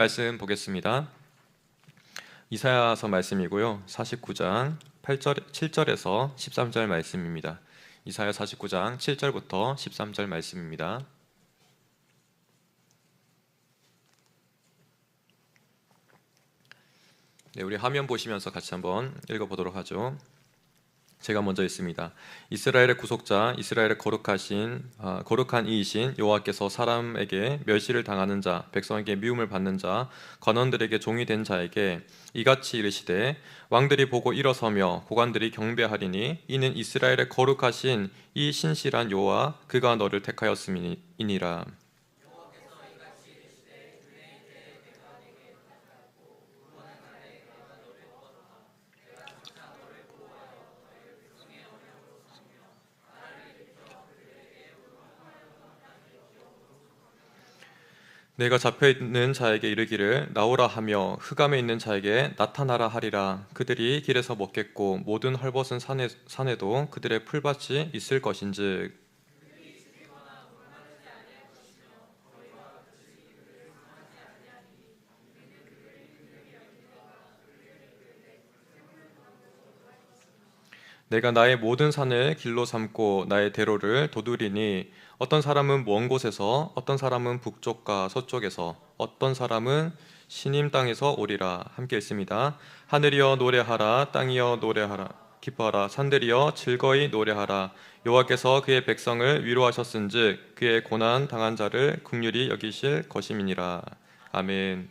말씀 보겠습니다. 이사야서 말씀이고요. 49장 7절에서 13절 말씀입니다. 이사야 49장 7절부터 13절 말씀입니다. 네, 우리 화면 보시면서 같이 한번 읽어보도록 하죠. 제가 먼저 읽습니다. 이스라엘의 구속자, 이스라엘의 거룩한 이이신 여호와께서 사람에게 멸시를 당하는 자, 백성에게 미움을 받는 자, 관원들에게 종이 된 자에게 이같이 이르시되 왕들이 보고 일어서며 고관들이 경배하리니 이는 이스라엘의 거룩하신 이 신실한 여호와 그가 너를 택하였음이니라. 내가 잡혀있는 자에게 이르기를 나오라 하며 흑암에 있는 자에게 나타나라 하리라. 그들이 길에서 먹겠고 모든 헐벗은 산에도 그들의 풀밭이 있을 것인즉. 내가 나의 모든 산을 길로 삼고 나의 대로를 도두리니 어떤 사람은 먼 곳에서, 어떤 사람은 북쪽과 서쪽에서, 어떤 사람은 시님 땅에서 오리라. 함께 읽습니다. 하늘이여 노래하라, 땅이여 노래하라, 기뻐하라, 산들이여 즐거이 노래하라. 여호와께서 그의 백성을 위로하셨은즉 그의 고난 당한 자를 긍휼히 여기실 것임이니라. 아멘.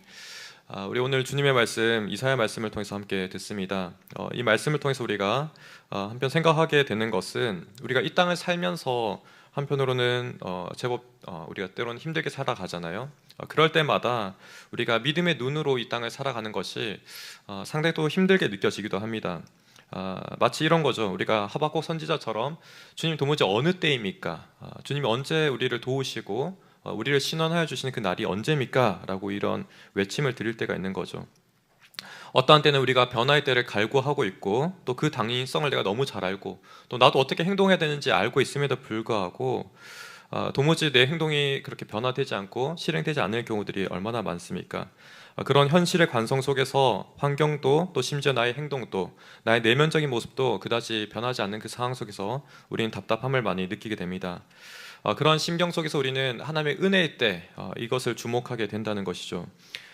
우리 오늘 주님의 말씀, 이사야 말씀을 통해서 함께 듣습니다. 이 말씀을 통해서 우리가 한편 생각하게 되는 것은, 우리가 이 땅을 살면서 한편으로는 제법 우리가 때로는 힘들게 살아가잖아요. 그럴 때마다 우리가 믿음의 눈으로 이 땅을 살아가는 것이 상당히 또 힘들게 느껴지기도 합니다. 마치 이런 거죠. 우리가 하박국 선지자처럼 주님 도무지 어느 때입니까? 주님이 언제 우리를 도우시고 우리를 신원하여 주시는 그 날이 언제입니까? 라고 이런 외침을 드릴 때가 있는 거죠. 어떠한 때는 우리가 변화의 때를 갈구하고 있고 또 그 당위성을 내가 너무 잘 알고 또 나도 어떻게 행동해야 되는지 알고 있음에도 불구하고 도무지 내 행동이 그렇게 변화되지 않고 실행되지 않을 경우들이 얼마나 많습니까? 그런 현실의 관성 속에서 환경도 또 심지어 나의 행동도 나의 내면적인 모습도 그다지 변하지 않는 그 상황 속에서 우리는 답답함을 많이 느끼게 됩니다. 그런 심경 속에서 우리는 하나님의 은혜의 때 이것을 주목하게 된다는 것이죠.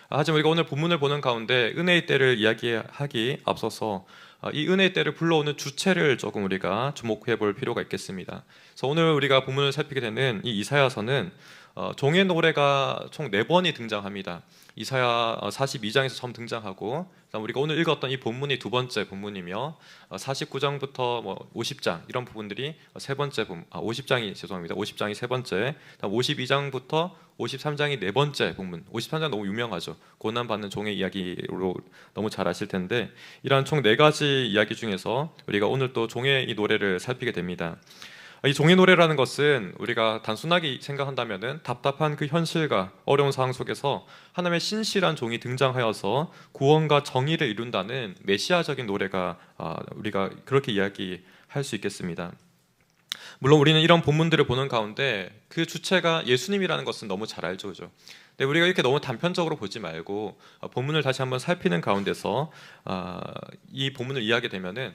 하지만 우리가 오늘 본문을 보는 가운데 은혜의 때를 이야기하기 앞서서 이 은혜의 때를 불러오는 주체를 조금 우리가 주목해 볼 필요가 있겠습니다. 그래서 오늘 우리가 본문을 살피게 되는 이 이사야서는 종의 노래가 총 4번이 등장합니다. 이사야 42장에서 처음 등장하고, 우리가 오늘 읽었던 이 본문이 두 번째 본문이며 49장부터 50장 이런 부분들이 세 번째 50장이 세 번째, 52장부터 53장이 네 번째 본문. 53장 너무 유명하죠. 고난받는 종의 이야기로 너무 잘 아실 텐데, 이러한 총 4가지 이야기 중에서 우리가 오늘 또 종의 이 노래를 살피게 됩니다. 이 종의 노래라는 것은 우리가 단순하게 생각한다면은 답답한 그 현실과 어려운 상황 속에서 하나님의 신실한 종이 등장하여서 구원과 정의를 이룬다는 메시아적인 노래가 우리가 그렇게 이야기할 수 있겠습니다. 물론 우리는 이런 본문들을 보는 가운데 그 주체가 예수님이라는 것은 너무 잘 알죠, 그죠? 근데 우리가 이렇게 너무 단편적으로 보지 말고 본문을 다시 한번 살피는 가운데서 이 본문을 이해하게 되면은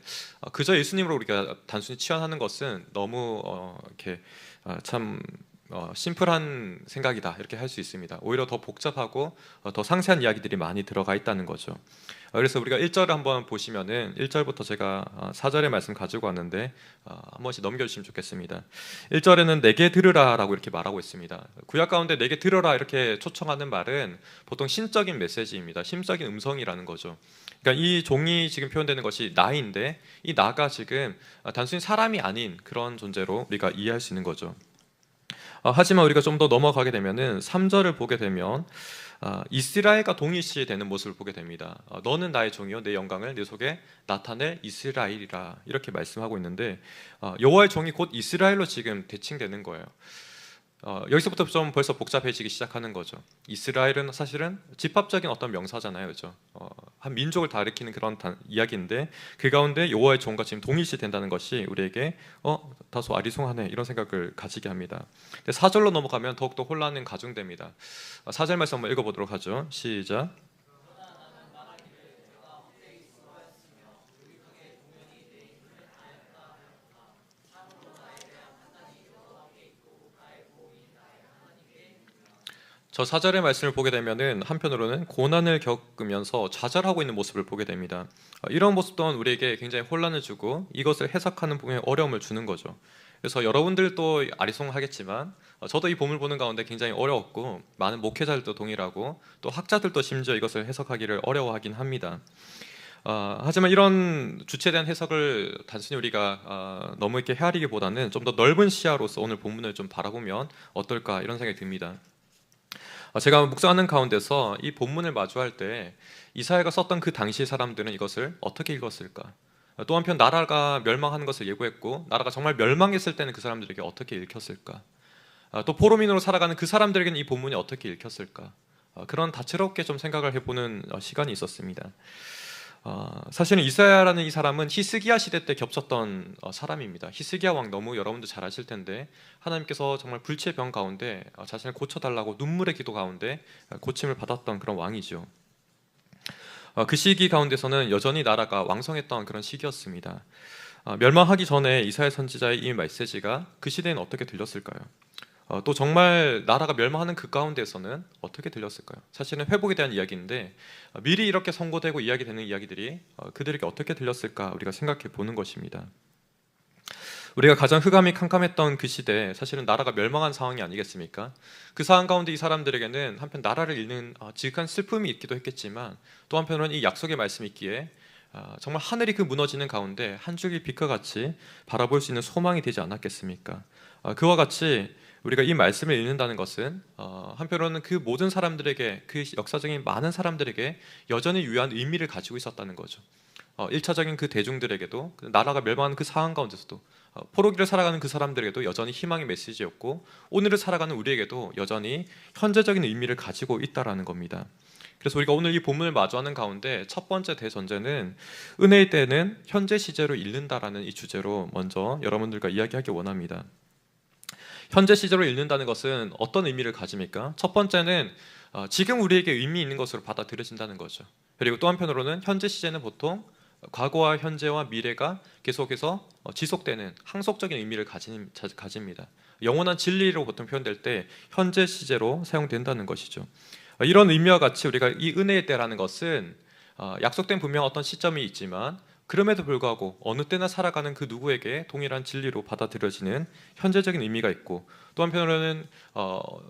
그저 예수님으로 우리가 단순히 치환하는 것은 너무 이렇게 참 심플한 생각이다 이렇게 할 수 있습니다. 오히려 더 복잡하고 더 상세한 이야기들이 많이 들어가 있다는 거죠. 그래서 우리가 1절을 한번 보시면은 1절부터 제가 4절의 말씀 가지고 왔는데 한 번씩 넘겨주시면 좋겠습니다. 1절에는 내게 들으라 라고 이렇게 말하고 있습니다. 구약 가운데 내게 들으라 이렇게 초청하는 말은 보통 신적인 메시지입니다. 심적인 음성이라는 거죠. 그러니까 이 종이 지금 표현되는 것이 나인데, 이 나가 지금 단순히 사람이 아닌 그런 존재로 우리가 이해할 수 있는 거죠. 하지만 우리가 좀 더 넘어가게 되면은 3절을 보게 되면 이스라엘과 동일시되는 모습을 보게 됩니다. 너는 나의 종이요 내 영광을 내 속에 나타낼 이스라엘이라 이렇게 말씀하고 있는데, 여호와의 종이 곧 이스라엘로 지금 대칭되는 거예요. 여기서부터 좀 벌써 복잡해지기 시작하는 거죠. 이스라엘은 사실은 집합적인 어떤 명사잖아요, 그렇죠? 한 민족을 다 일으키는 그런 이야기인데 그 가운데 여호와의 종과 지금 동일시된다는 것이 우리에게 다소 아리송하네 이런 생각을 가지게 합니다. 4절로 넘어가면 더욱더 혼란은 가중됩니다. 4절 말씀 한번 읽어보도록 하죠. 시작. 저 4절의 말씀을 보게 되면은 한편으로는 고난을 겪으면서 좌절하고 있는 모습을 보게 됩니다. 이런 모습 또한 우리에게 굉장히 혼란을 주고 이것을 해석하는 부분에 어려움을 주는 거죠. 그래서 여러분들도 아리송하겠지만 저도 이 본문을 보는 가운데 굉장히 어려웠고 많은 목회자들도 동일하고 또 학자들도 심지어 이것을 해석하기를 어려워하긴 합니다. 하지만 이런 주체에 대한 해석을 단순히 우리가 너무 이렇게 헤아리기보다는 좀 더 넓은 시야로서 오늘 본문을 좀 바라보면 어떨까 이런 생각이 듭니다. 제가 묵상하는 가운데서 이 본문을 마주할 때 이사야가 썼던 그 당시 사람들은 이것을 어떻게 읽었을까? 또 한편 나라가 멸망하는 것을 예고했고 나라가 정말 멸망했을 때는 그 사람들에게 어떻게 읽혔을까? 또 포로민으로 살아가는 그 사람들에게는 이 본문이 어떻게 읽혔을까? 그런 다채롭게 좀 생각을 해보는 시간이 있었습니다. 사실은 이사야라는 이 사람은 히스기야 시대 때 겹쳤던 사람입니다. 히스기야 왕 너무 여러분도 잘 아실 텐데 하나님께서 정말 불치의 병 가운데 자신을 고쳐달라고 눈물의 기도 가운데 고침을 받았던 그런 왕이죠. 그 시기 가운데서는 여전히 나라가 왕성했던 그런 시기였습니다. 멸망하기 전에 이사야 선지자의 이 메시지가 그 시대에는 어떻게 들렸을까요? 또 정말 나라가 멸망하는 그 가운데서는 어떻게 들렸을까요? 사실은 회복에 대한 이야기인데 미리 이렇게 선고되고 이야기되는 이야기들이 그들에게 어떻게 들렸을까 우리가 생각해 보는 것입니다. 우리가 가장 흑암이 캄캄했던 그 시대 사실은 나라가 멸망한 상황이 아니겠습니까? 그 상황 가운데 이 사람들에게는 한편 나라를 잃는 지극한 슬픔이 있기도 했겠지만 또 한편으로는 이 약속의 말씀이 있기에 정말 하늘이 그 무너지는 가운데 한 줄기 빛과 같이 바라볼 수 있는 소망이 되지 않았겠습니까? 그와 같이 우리가 이 말씀을 읽는다는 것은 한편으로는 그 모든 사람들에게 그 역사적인 많은 사람들에게 여전히 유효한 의미를 가지고 있었다는 거죠. 1차적인 그 대중들에게도 나라가 멸망하는 그 상황 가운데서도 포로기를 살아가는 그 사람들에게도 여전히 희망의 메시지였고 오늘을 살아가는 우리에게도 여전히 현재적인 의미를 가지고 있다라는 겁니다. 그래서 우리가 오늘 이 본문을 마주하는 가운데 첫 번째 대전제는 은혜의 때는 현재 시제로 읽는다라는 이 주제로 먼저 여러분들과 이야기하기 원합니다. 현재 시제로 읽는다는 것은 어떤 의미를 가집니까? 첫 번째는 지금 우리에게 의미 있는 것으로 받아들여진다는 거죠. 그리고 또 한편으로는 현재 시제는 보통 과거와 현재와 미래가 계속해서 지속되는 항속적인 의미를 가집니다. 영원한 진리로 보통 표현될 때 현재 시제로 사용된다는 것이죠. 이런 의미와 같이 우리가 이 은혜의 때라는 것은 약속된 분명 어떤 시점이 있지만 그럼에도 불구하고 어느 때나 살아가는 그 누구에게 동일한 진리로 받아들여지는 현재적인 의미가 있고 또 한편으로는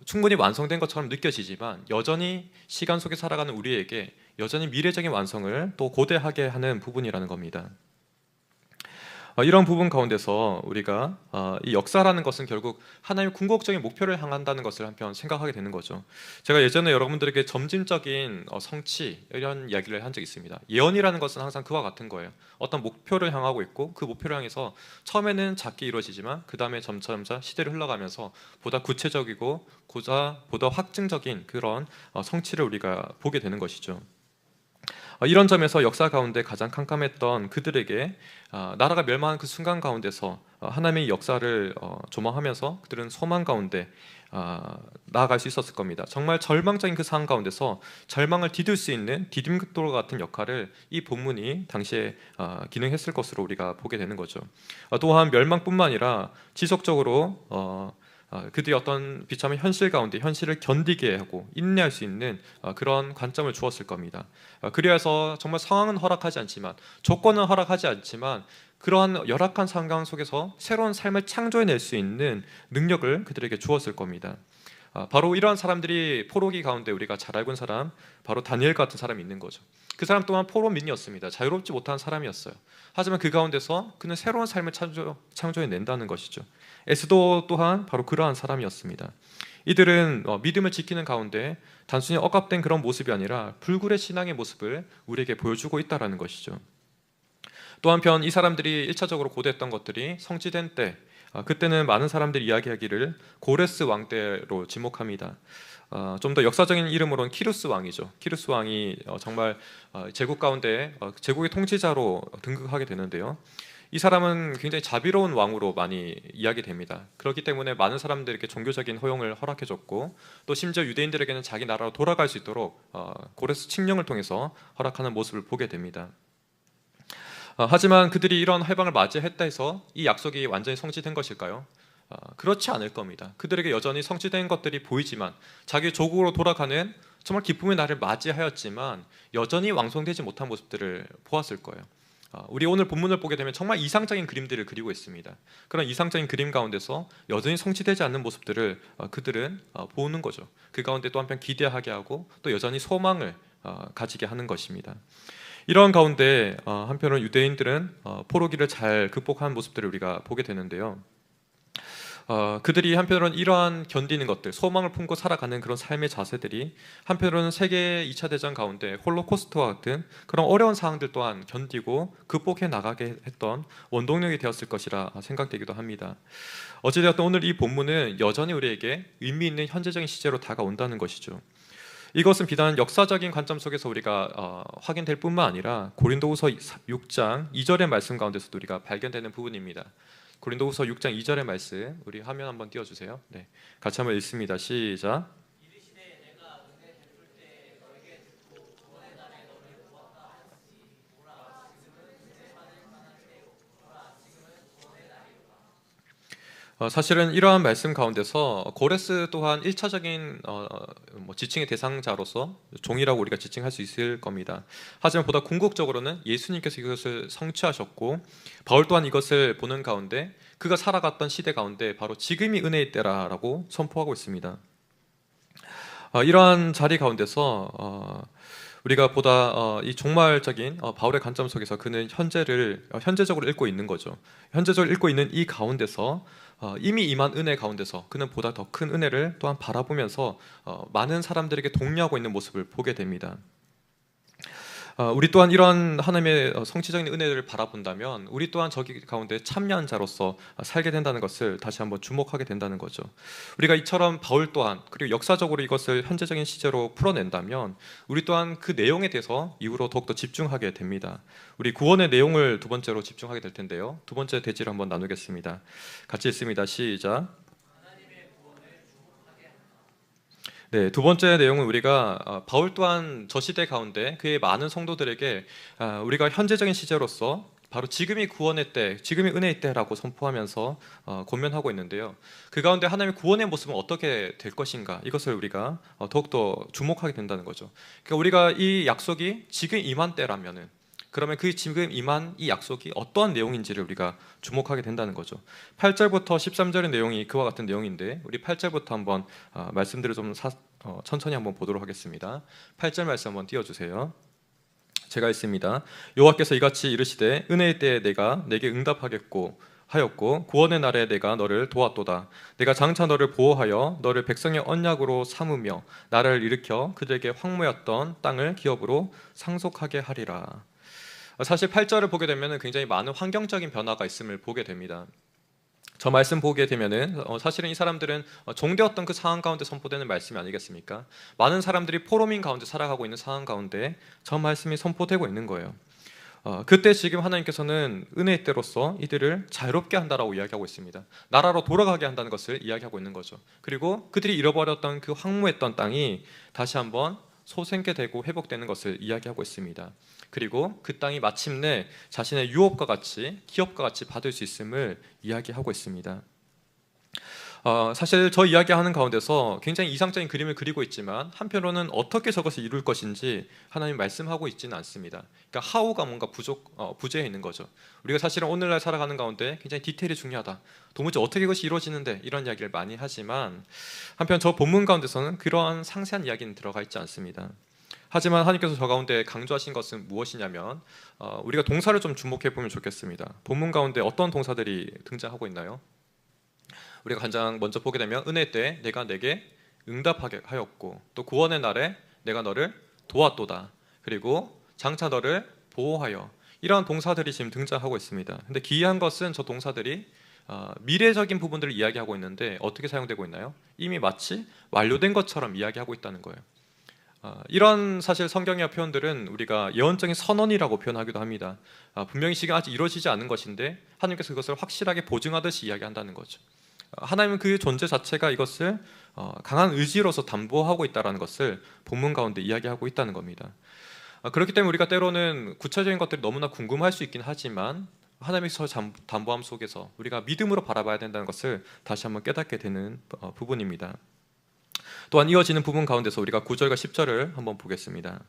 충분히 완성된 것처럼 느껴지지만 여전히 시간 속에 살아가는 우리에게 여전히 미래적인 완성을 또 고대하게 하는 부분이라는 겁니다. 이런 부분 가운데서 우리가 이 역사라는 것은 결국 하나님의 궁극적인 목표를 향한다는 것을 한편 생각하게 되는 거죠. 제가 예전에 여러분들에게 점진적인 성취 이런 이야기를 한 적이 있습니다. 예언이라는 것은 항상 그와 같은 거예요. 어떤 목표를 향하고 있고 그 목표를 향해서 처음에는 작게 이루어지지만 그 다음에 점차 시대를 흘러가면서 보다 구체적이고 보다 확증적인 그런 성취를 우리가 보게 되는 것이죠. 이런 점에서 역사 가운데 가장 캄캄했던 그들에게 나라가 멸망한 그 순간 가운데서 하나님의 역사를 조망하면서 그들은 소망 가운데 나아갈 수 있었을 겁니다. 정말 절망적인 그 상황 가운데서 절망을 디딜 수 있는 디딤돌 같은 역할을 이 본문이 당시에 기능했을 것으로 우리가 보게 되는 거죠. 또한 멸망뿐만 아니라 지속적으로 그들이 어떤 비참한 현실 가운데 현실을 견디게 하고 인내할 수 있는 그런 관점을 주었을 겁니다. 그래서 정말 상황은 허락하지 않지만 조건은 허락하지 않지만 그러한 열악한 상황 속에서 새로운 삶을 창조해낼 수 있는 능력을 그들에게 주었을 겁니다. 바로 이러한 사람들이 포로기 가운데 우리가 잘 알고 있는 사람 바로 다니엘 같은 사람이 있는 거죠. 그 사람 또한 포로민이었습니다. 자유롭지 못한 사람이었어요. 하지만 그 가운데서 그는 새로운 삶을 창조해낸다는 것이죠. 에스더 또한 바로 그러한 사람이었습니다. 이들은 믿음을 지키는 가운데 단순히 억압된 그런 모습이 아니라 불굴의 신앙의 모습을 우리에게 보여주고 있다는 것이죠. 또 한편 이 사람들이 1차적으로 고대했던 것들이 성취된 때 그때는 많은 사람들이 이야기하기를 고레스 왕 때로 지목합니다. 좀 더 역사적인 이름으로는 키루스 왕이죠. 키루스 왕이 정말 제국 가운데 제국의 통치자로 등극하게 되는데요. 이 사람은 굉장히 자비로운 왕으로 많이 이야기됩니다. 그렇기 때문에 많은 사람들에게 종교적인 허용을 허락해줬고, 또 심지어 유대인들에게는 자기 나라로 돌아갈 수 있도록 고레스 칙령을 통해서 허락하는 모습을 보게 됩니다. 하지만 그들이 이런 해방을 맞이했다 해서 이 약속이 완전히 성취된 것일까요? 그렇지 않을 겁니다. 그들에게 여전히 성취된 것들이 보이지만, 자기 조국으로 돌아가는 정말 기쁨의 날을 맞이하였지만 여전히 완성되지 못한 모습들을 보았을 거예요. 우리 오늘 본문을 보게 되면 정말 이상적인 그림들을 그리고 있습니다. 그런 이상적인 그림 가운데서 여전히 성취되지 않는 모습들을 그들은 보는 거죠. 그 가운데 또 한편 기대하게 하고 또 여전히 소망을 가지게 하는 것입니다. 이런 가운데 한편으로는 유대인들은 포로기를 잘 극복한 모습들을 우리가 보게 되는데요. 그들이 한편으로는 이러한 견디는 것들, 소망을 품고 살아가는 그런 삶의 자세들이 한편으로는 세계 2차 대전 가운데 홀로코스트와 같은 그런 어려운 상황들 또한 견디고 극복해 나가게 했던 원동력이 되었을 것이라 생각되기도 합니다. 어찌되었든 오늘 이 본문은 여전히 우리에게 의미 있는 현재적인 시제로 다가온다는 것이죠. 이것은 비단 역사적인 관점 속에서 우리가 확인될 뿐만 아니라 고린도후서 6장 2절의 말씀 가운데서도 우리가 발견되는 부분입니다. 고린도후서 6장 2절의 말씀, 우리 화면 한번 띄워주세요. 네, 같이 한번 읽습니다. 시작. 사실은 이러한 말씀 가운데서 고레스 또한 1차적인 지칭의 대상자로서 종이라고 우리가 지칭할 수 있을 겁니다. 하지만 보다 궁극적으로는 예수님께서 이것을 성취하셨고, 바울 또한 이것을 보는 가운데 그가 살아갔던 시대 가운데 바로 지금이 은혜의 때라라고 선포하고 있습니다. 이러한 자리 가운데서 우리가 보다 이 종말적인 바울의 관점 속에서 그는 현재적으로 읽고 있는 거죠. 현재적으로 읽고 있는 이 가운데서 이미 임한 은혜 가운데서 그는 보다 더 큰 은혜를 또한 바라보면서 많은 사람들에게 독려하고 있는 모습을 보게 됩니다. 우리 또한 이러한 하나님의 성취적인 은혜를 바라본다면 우리 또한 저기 가운데 참여한 자로서 살게 된다는 것을 다시 한번 주목하게 된다는 거죠. 우리가 이처럼 바울 또한, 그리고 역사적으로 이것을 현재적인 시제로 풀어낸다면 우리 또한 그 내용에 대해서 이후로 더욱더 집중하게 됩니다. 우리 구원의 내용을 두 번째로 집중하게 될 텐데요, 두 번째 대지를 한번 나누겠습니다. 같이 읽습니다. 시작. 네, 두 번째 내용은 우리가 바울 또한 저 시대 가운데 그의 많은 성도들에게 우리가 현재적인 시제로서 바로 지금이 구원의 때, 지금이 은혜의 때라고 선포하면서 권면하고 있는데요. 그 가운데 하나님의 구원의 모습은 어떻게 될 것인가, 이것을 우리가 더욱더 주목하게 된다는 거죠. 그러니까 우리가 이 약속이 지금 임한 때라면은, 그러면 그 지금 임한 이 약속이 어떠한 내용인지를 우리가 주목하게 된다는 거죠. 8절부터 13절의 내용이 그와 같은 내용인데, 우리 8절부터 한번 말씀들을 좀 천천히 한번 보도록 하겠습니다. 8절 말씀 한번 띄워주세요. 제가 읽습니다. 여호와께서 이같이 이르시되 은혜의 때에 내가 내게 응답하겠고 하였고 구원의 날에 내가 너를 도왔도다. 내가 장차 너를 보호하여 너를 백성의 언약으로 삼으며 나라를 일으켜 그들에게 황무였던 땅을 기업으로 상속하게 하리라. 사실 8절을 보게 되면 굉장히 많은 환경적인 변화가 있음을 보게 됩니다. 저 말씀 보게 되면은 사실은 이 사람들은 종되었던 그 상황 가운데 선포되는 말씀이 아니겠습니까? 많은 사람들이 포로민 가운데 살아가고 있는 상황 가운데 저 말씀이 선포되고 있는 거예요. 그때 지금 하나님께서는 은혜의 때로서 이들을 자유롭게 한다라고 이야기하고 있습니다. 나라로 돌아가게 한다는 것을 이야기하고 있는 거죠. 그리고 그들이 잃어버렸던 그 황무했던 땅이 다시 한번 소생케 되고 회복되는 것을 이야기하고 있습니다. 그리고 그 땅이 마침내 자신의 유업과 같이, 기업과 같이 받을 수 있음을 이야기하고 있습니다. 사실 저 이야기하는 가운데서 굉장히 이상적인 그림을 그리고 있지만 한편으로는 어떻게 저것을 이룰 것인지 하나님 말씀하고 있지는 않습니다. 그러니까 하우가 뭔가 부재해 있는 거죠. 우리가 사실은 오늘날 살아가는 가운데 굉장히 디테일이 중요하다, 도무지 어떻게 이것이 이루어지는데, 이런 이야기를 많이 하지만 한편 저 본문 가운데서는 그러한 상세한 이야기는 들어가 있지 않습니다. 하지만 하나님께서 저 가운데 강조하신 것은 무엇이냐면 우리가 동사를 좀 주목해 보면 좋겠습니다. 본문 가운데 어떤 동사들이 등장하고 있나요? 우리가 가장 먼저 보게 되면 은혜 때 내가 내게 응답하게 하였고, 또 구원의 날에 내가 너를 도왔도다, 그리고 장차 너를 보호하여, 이러한 동사들이 지금 등장하고 있습니다. 근데 기이한 것은 저 동사들이 미래적인 부분들을 이야기하고 있는데 어떻게 사용되고 있나요? 이미 마치 완료된 것처럼 이야기하고 있다는 거예요. 이런 사실 성경의 표현들은 우리가 예언적인 선언이라고 표현하기도 합니다. 분명히 지금 아직 이루어지지 않은 것인데 하나님께서 그것을 확실하게 보증하듯이 이야기한다는 거죠. 하나님은 그 존재 자체가 이것을 강한 의지로서 담보하고 있다는 것을 본문 가운데 이야기하고 있다는 겁니다. 그렇기 때문에 우리가 때로는 구체적인 것들이 너무나 궁금할 수 있긴 하지만 하나님의 담보함 속에서 우리가 믿음으로 바라봐야 된다는 것을 다시 한번 깨닫게 되는 부분입니다. 또한 이어지는 부분 가운데서 우리가 9절과 10절을 한번 보겠습니다.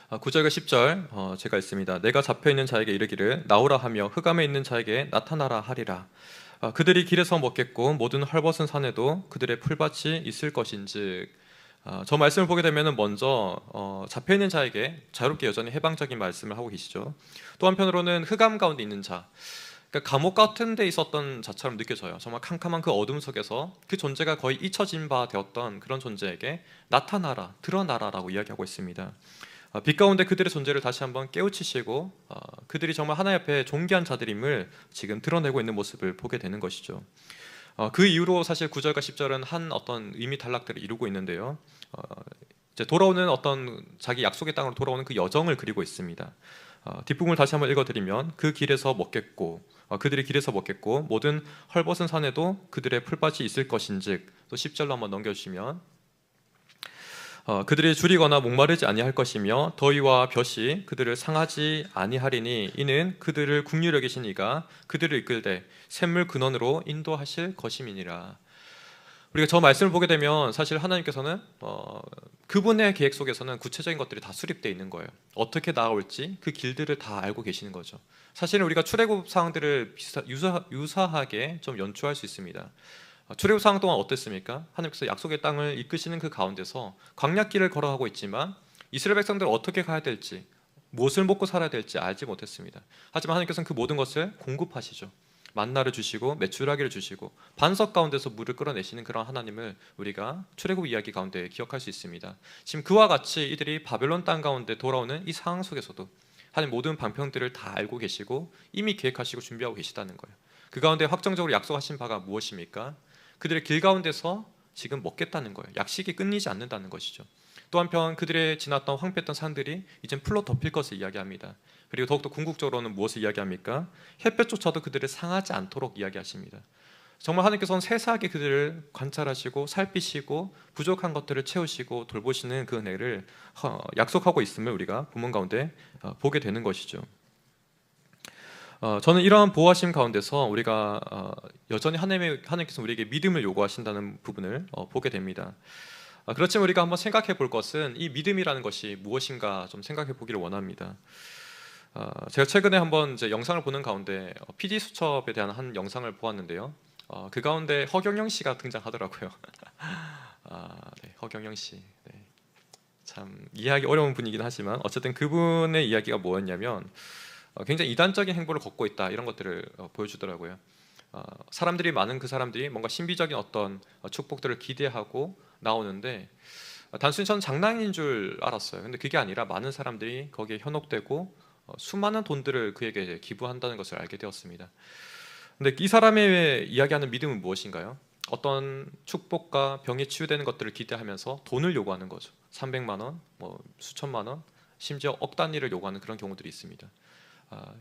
9절과 10절 제가 읽습니다. 내가 잡혀있는 자에게 이르기를 나오라 하며 흑암에 있는 자에게 나타나라 하리라. 그들이 길에서 먹겠고 모든 헐벗은 산에도 그들의 풀밭이 있을 것인즉. 저 말씀을 보게 되면 먼저 잡혀있는 자에게 자유롭게 여전히 해방적인 말씀을 하고 계시죠. 또 한편으로는 흑암 가운데 있는 자, 그러니까 감옥 같은 데 있었던 자처럼 느껴져요. 정말 캄캄한 그 어둠 속에서 그 존재가 거의 잊혀진 바 되었던 그런 존재에게 나타나라, 드러나라라고 이야기하고 있습니다. 빛 가운데 그들의 존재를 다시 한번 깨우치시고 그들이 정말 하나님 앞에 존귀한 자들임을 지금 드러내고 있는 모습을 보게 되는 것이죠. 그 이후로 사실 9절과 10절은 한 어떤 의미 단락들을 이루고 있는데요. 이제 돌아오는 어떤 자기 약속의 땅으로 돌아오는 그 여정을 그리고 있습니다. 뒷부분을 다시 한번 읽어드리면 그 길에서 먹겠고 그들이 길에서 먹겠고 모든 헐벗은 산에도 그들의 풀밭이 있을 것인즉. 또 10절로 한번 넘겨주시면 그들이 줄이거나 목마르지 아니할 것이며 더위와 볕이 그들을 상하지 아니하리니 이는 그들을 국률여 계신 이가 그들을 이끌되 샘물 근원으로 인도하실 것임이니라. 우리가 저 말씀을 보게 되면 사실 하나님께서는 그분의 계획 속에서는 구체적인 것들이 다 수립되어 있는 거예요. 어떻게 나아올지 그 길들을 다 알고 계시는 거죠. 사실은 우리가 출애굽 상황들을 유사하게 좀 연출할 수 있습니다. 출애굽 상황 동안 어땠습니까? 하나님께서 약속의 땅을 이끄시는 그 가운데서 광야길을 걸어가고 있지만 이스라엘 백성들은 어떻게 가야 될지, 무엇을 먹고 살아야 될지 알지 못했습니다. 하지만 하나님께서는 그 모든 것을 공급하시죠. 만나를 주시고 메추라기를 주시고 반석 가운데서 물을 끌어내시는 그런 하나님을 우리가 출애굽 이야기 가운데 기억할 수 있습니다. 지금 그와 같이 이들이 바벨론 땅 가운데 돌아오는 이 상황 속에서도 하나님 모든 방편들을 다 알고 계시고 이미 계획하시고 준비하고 계시다는 거예요. 그 가운데 확정적으로 약속하신 바가 무엇입니까? 그들의 길 가운데서 지금 먹겠다는 거예요. 약식이 끊이지 않는다는 것이죠. 또 한편 그들의 지났던 황폐했던 산들이 이젠 풀로 덮일 것을 이야기합니다. 그리고 더욱더 궁극적으로는 무엇을 이야기합니까? 햇볕조차도 그들을 상하지 않도록 이야기하십니다. 정말 하나님께서는 세세하게 그들을 관찰하시고 살피시고 부족한 것들을 채우시고 돌보시는 그 은혜를 약속하고 있음을 우리가 본문 가운데 보게 되는 것이죠. 저는 이러한 보호하심 가운데서 우리가 여전히 하나님께서 우리에게 믿음을 요구하신다는 부분을 보게 됩니다. 그렇지만 우리가 한번 생각해 볼 것은 이 믿음이라는 것이 무엇인가 좀 생각해 보기를 원합니다. 제가 최근에 한번 이제 영상을 보는 가운데 PD 수첩에 대한 한 영상을 보았는데요. 그 가운데 허경영 씨가 등장하더라고요. 네, 허경영 씨. 네. 참 이해하기 어려운 분이긴 하지만 어쨌든 그분의 이야기가 뭐였냐면 굉장히 이단적인 행보를 걷고 있다 이런 것들을 보여주더라고요. 사람들이 많은 그 사람들이 뭔가 신비적인 어떤 축복들을 기대하고 나오는데 단순히 저는 장난인 줄 알았어요. 근데 그게 아니라 많은 사람들이 거기에 현혹되고 수많은 돈들을 그에게 기부한다는 것을 알게 되었습니다. 근데 이 사람의 이야기하는 믿음은 무엇인가요? 어떤 축복과 병이 치유되는 것들을 기대하면서 돈을 요구하는 거죠. 300만 원, 뭐 수천만 원, 심지어 억 단위를 요구하는 그런 경우들이 있습니다.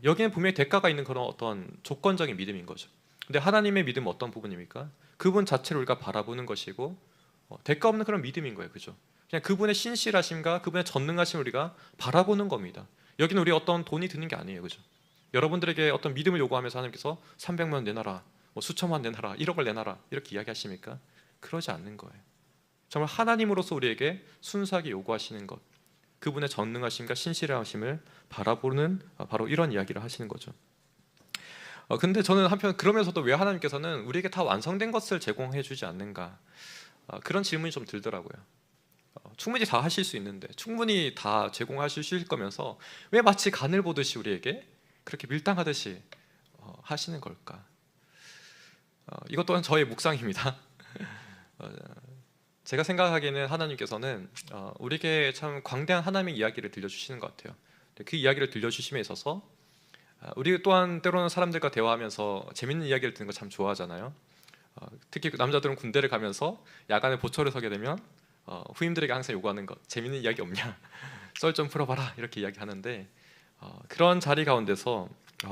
여기는 분명히 대가가 있는 그런 어떤 조건적인 믿음인 거죠. 근데 하나님의 믿음은 어떤 부분입니까? 그분 자체를 우리가 바라보는 것이고 대가 없는 그런 믿음인 거예요. 그죠? 그냥 그분의 신실하심과 그분의 전능하심을 우리가 바라보는 겁니다. 여기는 우리 어떤 돈이 드는 게 아니에요. 그죠? 여러분들에게 어떤 믿음을 요구하면서 하나님께서 300만 원 내놔라, 뭐 수천만 원 내놔라, 1억을 내놔라 이렇게 이야기하십니까? 그러지 않는 거예요. 정말 하나님으로서 우리에게 순수하게 요구하시는 것, 그분의 전능하심과 신실하심을 바라보는 바로 이런 이야기를 하시는 거죠. 근데 저는 한편 그러면서도 왜 하나님께서는 우리에게 다 완성된 것을 제공해 주지 않는가, 그런 질문이 좀 들더라고요. 충분히 다 하실 수 있는데, 충분히 다 제공하실 거면서 왜 마치 간을 보듯이 우리에게 그렇게 밀당하듯이 하시는 걸까? 이것 또한 저의 묵상입니다. 제가 생각하기에는 하나님께서는 우리에게 참 광대한 하나님의 이야기를 들려주시는 것 같아요. 그 이야기를 들려주심에 있어서 우리 또한 때로는 사람들과 대화하면서 재밌는 이야기를 듣는 거 참 좋아하잖아요. 특히 남자들은 군대를 가면서 야간에 보초를 서게 되면 후임들에게 항상 요구하는 것, 재밌는 이야기 없냐? 썰 좀 풀어봐라 이렇게 이야기하는데, 그런 자리 가운데서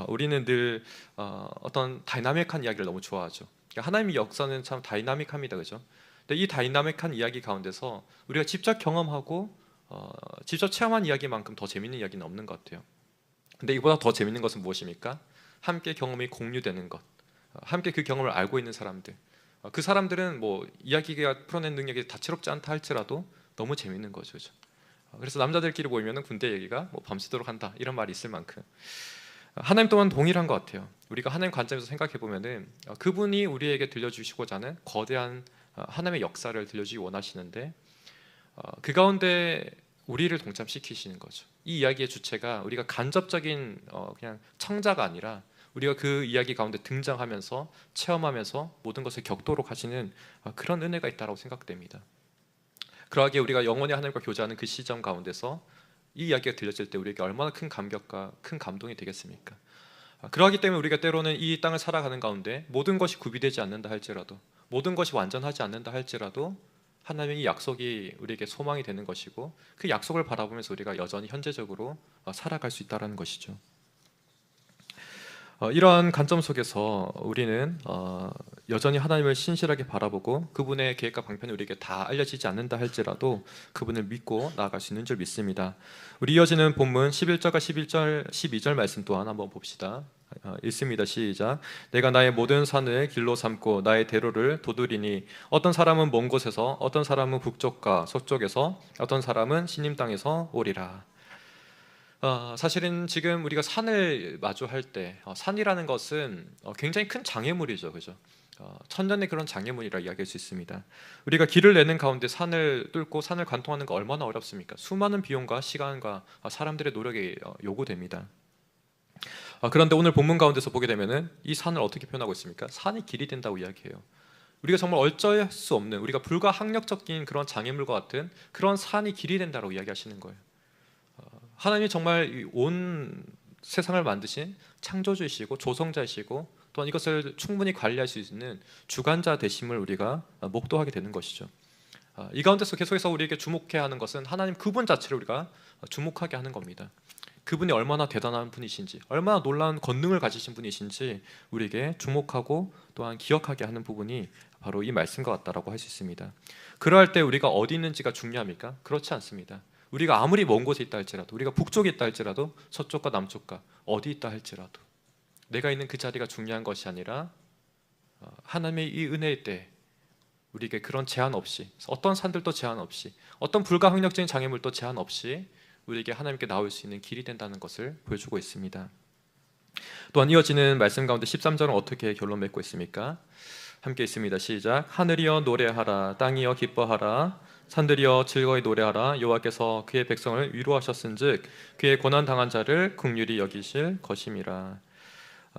우리는 늘 어떤 다이나믹한 이야기를 너무 좋아하죠. 그러니까 하나님의 역사는 참 다이나믹합니다, 그죠? 근데 이 다이나믹한 이야기 가운데서 우리가 직접 경험하고 직접 체험한 이야기만큼 더 재밌는 이야기는 없는 것 같아요. 근데 이보다 더 재밌는 것은 무엇입니까? 함께 경험이 공유되는 것, 함께 그 경험을 알고 있는 사람들. 그 사람들은 뭐 이야기가 풀어낸 능력이 다채롭지 않다 할지라도 너무 재밌는 거죠, 그죠? 그래서 남자들끼리 모이면 군대 얘기가 뭐 밤새도록 한다 이런 말이 있을 만큼 하나님 또한 동일한 것 같아요. 우리가 하나님 관점에서 생각해 보면은 그분이 우리에게 들려주시고자 하는 거대한 하나님의 역사를 들려주기 원하시는데, 그 가운데 우리를 동참시키시는 거죠. 이 이야기의 주체가 우리가 간접적인 그냥 청자가 아니라 우리가 그 이야기 가운데 등장하면서 체험하면서 모든 것을 겪도록 하시는 그런 은혜가 있다고 생각됩니다. 그러하기에 우리가 영원히 하나님과 교제하는 그 시점 가운데서 이 이야기가 들려질 때 우리에게 얼마나 큰 감격과 큰 감동이 되겠습니까? 그러하기 때문에 우리가 때로는 이 땅을 살아가는 가운데 모든 것이 구비되지 않는다 할지라도, 모든 것이 완전하지 않는다 할지라도 하나님의 이 약속이 우리에게 소망이 되는 것이고, 그 약속을 바라보면서 우리가 여전히 현재적으로 살아갈 수 있다는 것이죠. 이러한 관점 속에서 우리는 여전히 하나님을 신실하게 바라보고 그분의 계획과 방편이 우리에게 다 알려지지 않는다 할지라도 그분을 믿고 나아갈 수 있는 줄 믿습니다. 우리 이어지는 본문 11절과 11절, 12절 말씀 또한 한번 봅시다. 읽습니다. 시작. 내가 나의 모든 산을 길로 삼고 나의 대로를 도두리니 어떤 사람은 먼 곳에서, 어떤 사람은 북쪽과 서쪽에서, 어떤 사람은 시님 땅에서 오리라. 사실은 지금 우리가 산을 마주할 때 산이라는 것은 굉장히 큰 장애물이죠, 그죠? 천년의 그런 장애물이라 이야기할 수 있습니다. 우리가 길을 내는 가운데 산을 뚫고 산을 관통하는 거 얼마나 어렵습니까? 수많은 비용과 시간과 사람들의 노력이 요구됩니다. 그런데 오늘 본문 가운데서 보게 되면은 이 산을 어떻게 표현하고 있습니까? 산이 길이 된다고 이야기해요. 우리가 정말 어쩔 수 없는, 우리가 불가항력적인 그런 장애물과 같은 그런 산이 길이 된다고 이야기하시는 거예요. 하나님이 정말 온 세상을 만드신 창조주이시고 조성자이시고 또한 이것을 충분히 관리할 수 있는 주관자 되심을 우리가 목도하게 되는 것이죠. 이 가운데서 계속해서 우리에게 주목해야 하는 것은 하나님 그분 자체를 우리가 주목하게 하는 겁니다. 그분이 얼마나 대단한 분이신지, 얼마나 놀라운 권능을 가지신 분이신지 우리에게 주목하고 또한 기억하게 하는 부분이 바로 이 말씀과 같다라고 할 수 있습니다. 그러할 때 우리가 어디 있는지가 중요합니까? 그렇지 않습니다. 우리가 아무리 먼 곳에 있다 할지라도, 우리가 북쪽에 있다 할지라도, 서쪽과 남쪽과 어디 있다 할지라도 내가 있는 그 자리가 중요한 것이 아니라 하나님의 이 은혜의 때 우리에게 그런 제한 없이, 어떤 산들도 제한 없이, 어떤 불가항력적인 장애물도 제한 없이 우리에게 하나님께 나올 수 있는 길이 된다는 것을 보여주고 있습니다. 또한 이어지는 말씀 가운데 13절은 어떻게 결론 맺고 있습니까? 함께 있습니다. 시작. 하늘이여 노래하라, 땅이여 기뻐하라, 산들이여 즐거이 노래하라. 여호와께서 그의 백성을 위로하셨은즉 그의 고난 당한 자를 긍휼히 여기실 것임이라.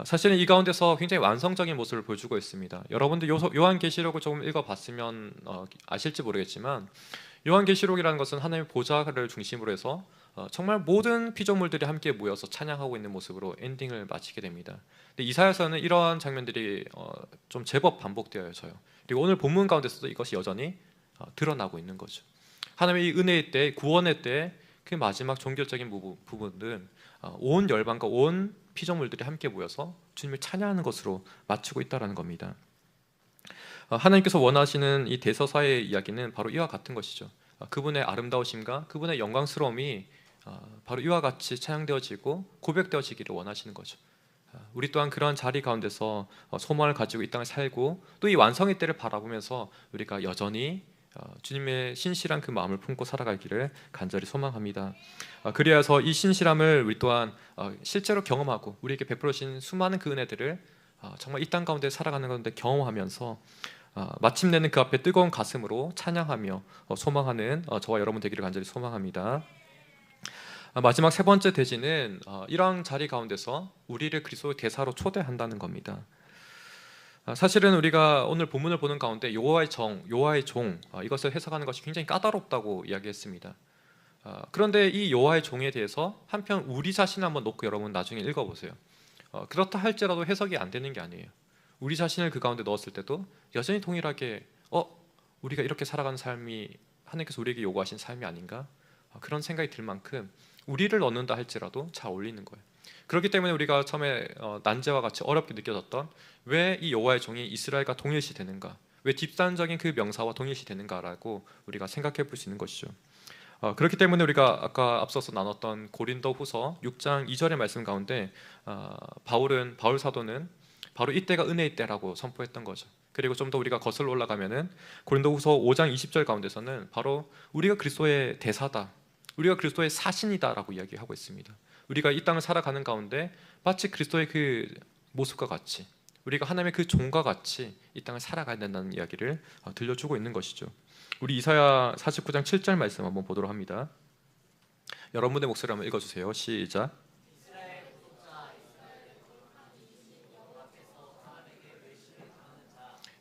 사실은 이 가운데서 굉장히 완성적인 모습을 보여주고 있습니다. 여러분들 요한계시록을 조금 읽어봤으면 아실지 모르겠지만, 요한계시록이라는 것은 하나님의 보좌를 중심으로 해서 정말 모든 피조물들이 함께 모여서 찬양하고 있는 모습으로 엔딩을 마치게 됩니다. 근데 이사야서는 이러한 장면들이 좀 제법 반복되어져요. 그리고 오늘 본문 가운데서도 이것이 여전히 드러나고 있는 거죠. 하나님의 이 은혜의 때, 구원의 때 그 마지막 종결적인 부분은 온 열방과 온 피조물들이 함께 모여서 주님을 찬양하는 것으로 마치고 있다는 겁니다. 하나님께서 원하시는 이 대서사의 이야기는 바로 이와 같은 것이죠. 그분의 아름다우심과 그분의 영광스러움이 바로 이와 같이 찬양되어지고 고백되어지기를 원하시는 거죠. 우리 또한 그러한 자리 가운데서 소망을 가지고 이 땅을 살고 또 이 완성의 때를 바라보면서 우리가 여전히 주님의 신실한 그 마음을 품고 살아가기를 간절히 소망합니다. 그리하여서 이 신실함을 우리 또한 실제로 경험하고 우리에게 베풀어 주신 수많은 그 은혜들을 정말 이 땅 가운데 살아가는 가운데 경험하면서 마침내는 그 앞에 뜨거운 가슴으로 찬양하며 소망하는 저와 여러분 되기를 간절히 소망합니다. 마지막 세 번째 대지는 이러한 자리 가운데서 우리를 그리스도의 대사로 초대한다는 겁니다. 사실은 우리가 오늘 본문을 보는 가운데 여호와의 정, 여호와의 종 이것을 해석하는 것이 굉장히 까다롭다고 이야기했습니다. 그런데 이 여호와의 종에 대해서 한편 우리 자신을 한번 놓고 여러분 나중에 읽어보세요. 그렇다 할지라도 해석이 안 되는 게 아니에요. 우리 자신을 그 가운데 넣었을 때도 여전히 동일하게 우리가 이렇게 살아가는 삶이 하나님께서 우리에게 요구하신 삶이 아닌가? 그런 생각이 들 만큼 우리를 넣는다 할지라도 잘 어울리는 거예요. 그렇기 때문에 우리가 처음에 난제와 같이 어렵게 느껴졌던 왜 이 여호와의 종이 이스라엘과 동일시 되는가, 왜 뒷단적인 그 명사와 동일시 되는가라고 우리가 생각해 볼 수 있는 것이죠. 그렇기 때문에 우리가 아까 앞서서 나눴던 고린도후서 6장 2절의 말씀 가운데 바울 사도는 바로 이때가 은혜의 때라고 선포했던 거죠. 그리고 좀 더 우리가 거슬러 올라가면은 고린도후서 5장 20절 가운데서는 바로 우리가 그리스도의 대사다, 우리가 그리스도의 사신이다라고 이야기하고 있습니다. 우리가 이 땅을 살아가는 가운데 마치 그리스도의 그 모습과 같이, 우리가 하나님의 그 종과 같이 이 땅을 살아가야 된다는 이야기를 들려주고 있는 것이죠. 우리 이사야 49장 7절 말씀 한번 보도록 합니다. 여러분의 목소리 한번 읽어주세요. 시작.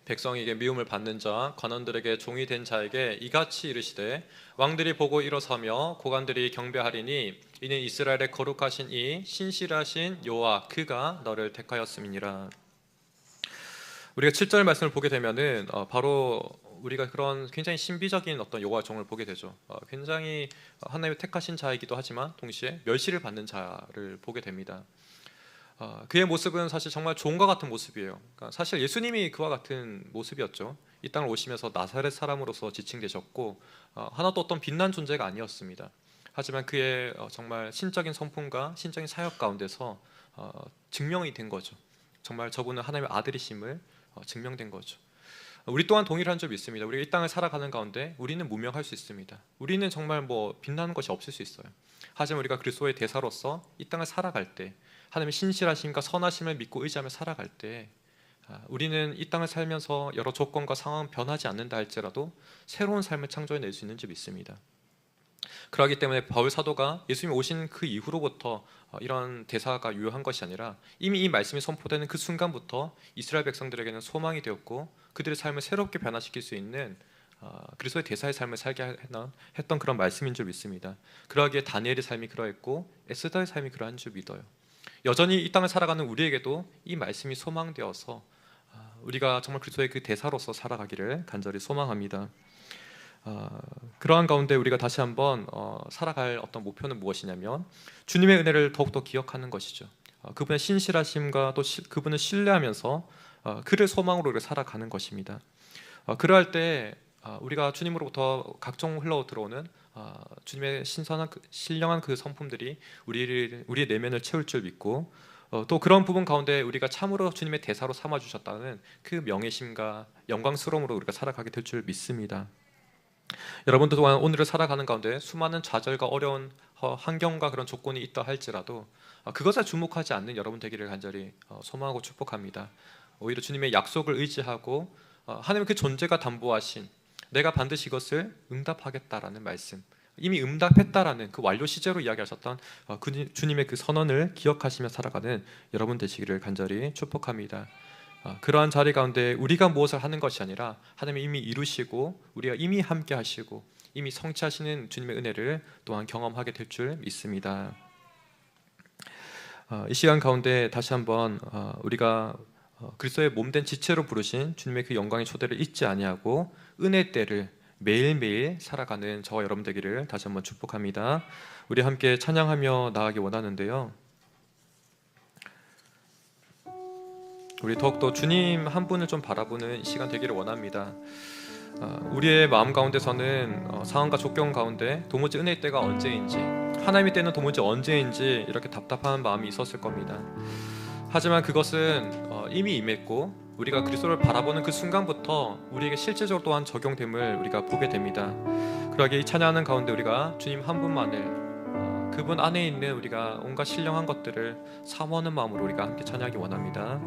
백성에게 미움을 받는 자, 관원들에게 종이 된 자에게 이같이 이르시되 왕들이 보고 일어서며 고관들이 경배하리니 이는 이스라엘의 거룩하신 이 신실하신 여호와 그가 너를 택하였음이니라. 우리가 7절 말씀을 보게 되면은 바로 우리가 그런 굉장히 신비적인 어떤 여호와 종을 보게 되죠. 굉장히 하나님의 택하신 자이기도 하지만 동시에 멸시를 받는 자를 보게 됩니다. 그의 모습은 사실 정말 종과 같은 모습이에요. 그러니까 사실 예수님이 그와 같은 모습이었죠. 이 땅을 오시면서 나사렛 사람으로서 지칭되셨고 하나도 어떤 빛난 존재가 아니었습니다. 하지만 그의 정말 신적인 성품과 신적인 사역 가운데서 증명이 된 거죠. 정말 저분은 하나님의 아들이심을 증명된 거죠. 우리 또한 동일한 점이 있습니다. 우리가 이 땅을 살아가는 가운데 우리는 무명할 수 있습니다. 우리는 정말 빛나는 것이 없을 수 있어요. 하지만 우리가 그리스도의 대사로서 이 땅을 살아갈 때, 하나님의 신실하심과 선하심을 믿고 의지하며 살아갈 때 우리는 이 땅을 살면서 여러 조건과 상황은 변하지 않는다 할지라도 새로운 삶을 창조해낼 수 있는 줄 믿습니다. 그렇기 때문에 바울 사도가 예수님이 오신 그 이후로부터 이런 대사가 유효한 것이 아니라 이미 이 말씀이 선포되는 그 순간부터 이스라엘 백성들에게는 소망이 되었고 그들의 삶을 새롭게 변화시킬 수 있는 그리스도의 대사의 삶을 살게 했던 그런 말씀인 줄 믿습니다. 그러하기에 다니엘의 삶이 그러했고 에스더의 삶이 그러한 줄 믿어요. 여전히 이 땅을 살아가는 우리에게도 이 말씀이 소망되어서 우리가 정말 그리스도의 그 대사로서 살아가기를 간절히 소망합니다. 그러한 가운데 우리가 다시 한번 살아갈 어떤 목표는 무엇이냐면 주님의 은혜를 더욱더 기억하는 것이죠. 그분의 신실하심과 또 그분을 신뢰하면서 그를 소망으로 우리가 살아가는 것입니다. 그러할 때 우리가 주님으로부터 각종 흘러 들어오는 주님의 신령한 그 성품들이 우리의 내면을 채울 줄 믿고 또 그런 부분 가운데 우리가 참으로 주님의 대사로 삼아 주셨다는 그 명예심과 영광스러움으로 우리가 살아가게 될 줄 믿습니다. 여러분들 또한 오늘을 살아가는 가운데 수많은 좌절과 어려운 환경과 그런 조건이 있다 할지라도 그것에 주목하지 않는 여러분 되기를 간절히 소망하고 축복합니다. 오히려 주님의 약속을 의지하고 하나님의 그 존재가 담보하신 내가 반드시 이것을 응답하겠다라는 말씀, 이미 응답했다라는 그 완료 시제로 이야기하셨던 주님의 그 선언을 기억하시며 살아가는 여러분 되시기를 간절히 축복합니다. 그러한 자리 가운데 우리가 무엇을 하는 것이 아니라 하나님이 이미 이루시고 우리가 이미 함께 하시고 이미 성취하시는 주님의 은혜를 또한 경험하게 될 줄 믿습니다. 이 시간 가운데 다시 한번 우리가 그리스도의 몸된 지체로 부르신 주님의 그 영광의 초대를 잊지 아니하고 은혜 때를 매일매일 살아가는 저와 여러분 되기를 다시 한번 축복합니다. 우리 함께 찬양하며 나아가기 원하는데요, 우리 더욱더 주님 한 분을 좀 바라보는 시간 되기를 원합니다. 우리의 마음 가운데서는 상황과 조건 가운데 도무지 은혜의 때가 언제인지, 하나님의 때는 도무지 언제인지 이렇게 답답한 마음이 있었을 겁니다. 하지만 그것은 이미 임했고 우리가 그리스도를 바라보는 그 순간부터 우리에게 실제적으로 또한 적용됨을 우리가 보게 됩니다. 그러기에 이 찬양하는 가운데 우리가 주님 한 분만을, 그분 안에 있는 우리가 온갖 신령한 것들을 사모하는 마음으로 우리가 함께 찬양하기 원합니다.